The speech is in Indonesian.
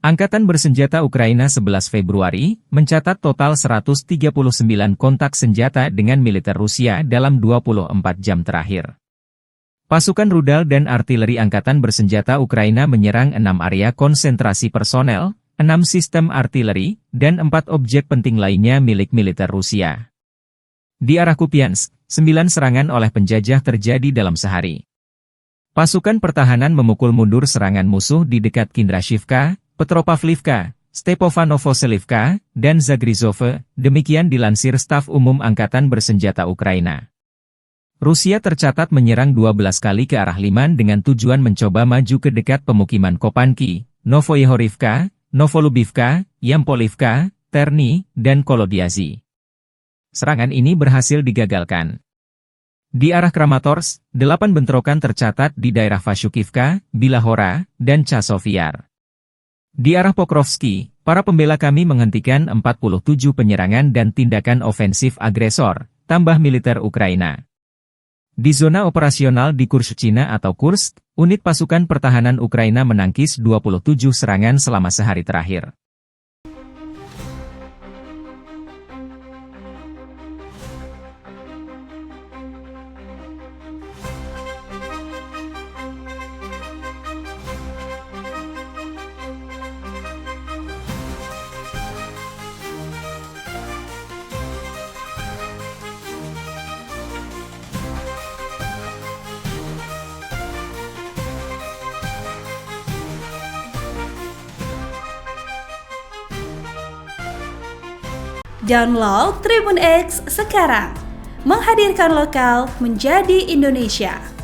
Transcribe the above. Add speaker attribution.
Speaker 1: Angkatan Bersenjata Ukraina 11 Februari mencatat total 139 kontak senjata dengan militer Rusia dalam 24 jam terakhir. Pasukan rudal dan artileri Angkatan Bersenjata Ukraina menyerang 6 area konsentrasi personel, 6 sistem artileri, dan 4 objek penting lainnya milik militer Rusia. Di arah Kupiansk, 9 serangan oleh penjajah terjadi dalam sehari. Pasukan pertahanan memukul mundur serangan musuh di dekat Kindrashivka, Petropavlivka, Stepanovoselivka, dan Zagrizhove, demikian dilansir Staf Umum Angkatan Bersenjata Ukraina. Rusia tercatat menyerang 12 kali ke arah Liman dengan tujuan mencoba maju ke dekat pemukiman Kopanki, Novoyehorivka, Novolubivka, Yampolivka, Terni, dan Kolodiazi. Serangan ini berhasil digagalkan. Di arah Kramatorsk, 8 bentrokan tercatat di daerah Vashukivka, Bilahora, dan Chasovyar. Di arah Pokrovski, para pembela kami menghentikan 47 penyerangan dan tindakan ofensif agresor, tambah militer Ukraina. Di zona operasional di Kurshchina atau Kursk, unit pasukan pertahanan Ukraina menangkis 27 serangan selama sehari terakhir.
Speaker 2: Download Tribun X sekarang, menghadirkan lokal menjadi Indonesia.